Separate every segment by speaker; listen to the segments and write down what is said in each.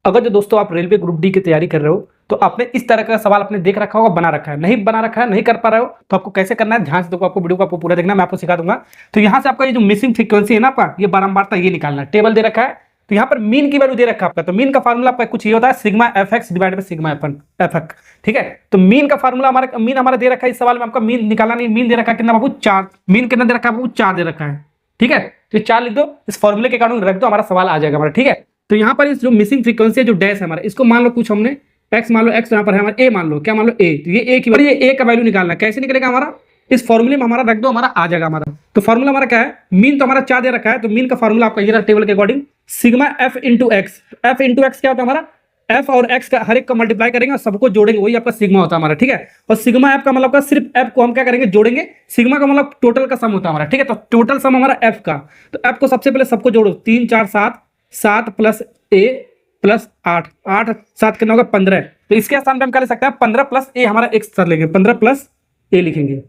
Speaker 1: अगर जो दोस्तों आप रेलवे ग्रुप डी की तैयारी कर रहे हो तो आपने इस तरह का सवाल आपने देख रखा होगा, बना रखा है, नहीं बना रखा है, नहीं कर पा रहे हो तो आपको कैसे करना है, ध्यान से देखो, आपको वीडियो को आपको पूरा देखना, मैं आपको सिखा दूंगा। तो यहाँ से आपका ये जो मिसिंग फ्रीक्वेंसी है ना आपका, ये बारंबारता ये निकालना है। टेबल दे रखा है तो यहाँ पर मीन की वैल्यू दे रखा है आपका, तो मीन का फार्मूला आपका कुछ ये होता है sigma F x divide by sigma F x, ठीक है। तो मीन का फार्मूला हमारा, मीन हमारा दे रखा है इस सवाल में, आपका मीन निकालना नहीं। मीन दे रखा है कितना बाबू, 4। मीन कितना दे रखा है बाबू, 4 दे रखा है, ठीक है। तो 4 लिख दो, इस फॉर्मूले के कारण रख दो, हमारा सवाल आ जाएगा हमारा, ठीक है। तो यहाँ पर इस जो मिसिंग फ्रीक्वेंसी है जो डैश है हमारा, इसको मान लो कुछ हमने एक्स मान लो, एक्स यहाँ पर है हमारा ए मान लो, क्या मान लो ए, तो ये ए की, ये ए का वैल्यू निकालना है। कैसे निकलेगा हमारा, इस फॉर्मूले में हमारा रख दो, हमारा आ जाएगा हमारा। तो फॉर्मूला हमारा क्या है, मीन तो हमारा 4 दे रखा है, तो मीन का फॉर्मूला आपका ये टेबल के according sigma F into x. F into x क्या होता है हमारा, एफ और एक्स का हर एक का मल्टीप्लाई करेंगे और सबको जोड़ेंगे, वही आपका सिग्मा होता है हमारा, ठीक है। और सिग्मा एफ का मतलब का सिर्फ एफ को हम क्या करेंगे, जोड़ेंगे। सिग्मा का मतलब टोटल का सम होता है हमारा, ठीक है। तो टोटल सम हमारा एफ का, तो एफ को सबसे पहले सबको जोड़ो, 3 4 7, 7 प्लस ए प्लस 8, 8 7 कितना होगा 15। तो इसके स्थान पे हम क्या ले सकते हैं, 15 प्लस ए हमारा एक सर लेंगे, 15 प्लस ए लिखेंगे,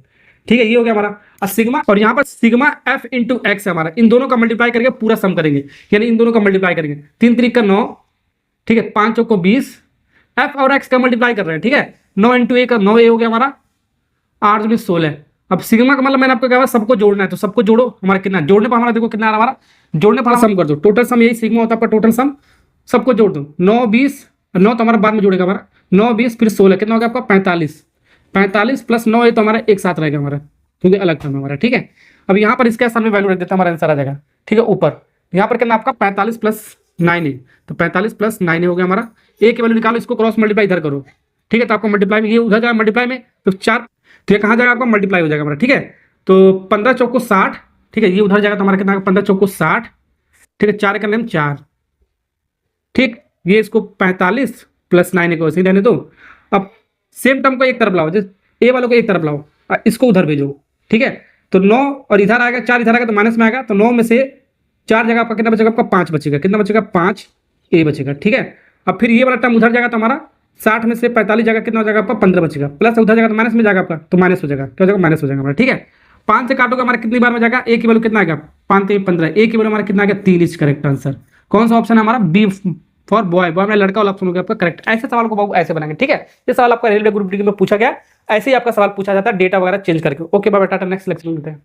Speaker 1: ठीक है। ये हो गया हमारा और सिग्मा, और यहाँ पर सिग्मा एफ इंटू एक्स है हमारा, इन दोनों का मल्टीप्लाई करके पूरा सम करेंगे, यानी इन दोनों का मल्टीप्लाई करेंगे। 3 3 का 9, ठीक है, 5 चौको 20, एफ और एक्स का मल्टीप्लाई कर रहे हैं, ठीक है। 9 इंटू ए का 9 ए हो गया हमारा, 8 में 16। अब सिग्मा का मतलब मैंने आपको कहा सबको जोड़ना है, तो सबको जोड़ो, हमारा कितना जोड़ने पर हमारा देखो कितना आ रहा हमारा, जोड़ने पर सम कर दो, टोटल सम यही सिग्मा होता है आपका, टोटल सम सबको जोड़ दो। 9 20, 9 तो हमारा बाद में जोड़ेगा हमारा, 9 20 फिर 16 कितना हो गया आपका 45, 45 प्लस 9 ये तो हमारा एक साथ रहेगा हमारा, क्योंकि अलग था हमारा, ठीक है। अब यहाँ पर इसके सामने वैल्यू रख देता हमारा आंसर आ जाएगा, ठीक है। ऊपर यहाँ पर कितना आपका 45 प्लस 9 है, तो 45 प्लस 9 हो गया हमारा। ए की वैल्यू निकालो, इसको क्रॉस मल्टीप्लाई इधर करो, ठीक है। तो आपको मल्टीप्लाई में ये उधर जाएगा मल्टीप्लाई में, तो 4, तो ये कहाँ जाएगा आपका मल्टीप्लाई हो जाएगा हमारा, ठीक है। तो 15 चौको 60, ठीक है, ये उधर जाएगा तो हमारा कितना 15 चौको 60, ठीक है। 4 का नाम 4, ठीक, ये इसको 45 प्लस 9 को ऐसे ही रहने दो। अब सेम टर्म को एक तरफ लाओ, जैसे ए वालों को एक तरफ लाओ, इसको उधर भेजो, ठीक है। तो 9 और इधर आएगा 4, इधर आएगा तो माइनस में आएगा, तो 9 में से 4 जगह आपका कितना बचेगा, आपका 5 बचेगा, कितना बचेगा 5 ए बचेगा, ठीक है। अब फिर ये वाला टर्म उधर जाएगा तो हमारा 60 में से 45 जगह कितना हो जाएगा आपका 15 बचेगा, प्लस उधर जाएगा तो माइनस में जाएगा आपका, तो माइनस हो जाएगा, क्या हो जाएगा माइनस हो जाएगा हमारा, ठीक है। 5 से काटोगे हमारा कितनी बार में जाएगा, ए की वैल्यू कितना आएगा 5 3 15, ए की वैल्यू हमारा कितना आएगा 3 इज करेक्ट आंसर। कौन सा ऑप्शन है हमारा, बी फॉर बॉय, बॉय में लड़का वाला ऑप्शन हो गया आपका करेक्ट। ऐसे सवाल को बाबू ऐसे बनाएंगे, ठीक है। ये सवाल आपका रेलवे ग्रुप डी में पूछा गया, ऐसे ही आपका सवाल पूछा जाता है डेटा वगैरह चेंज करके। Okay bye, tata, next lecture में मिलते हैं।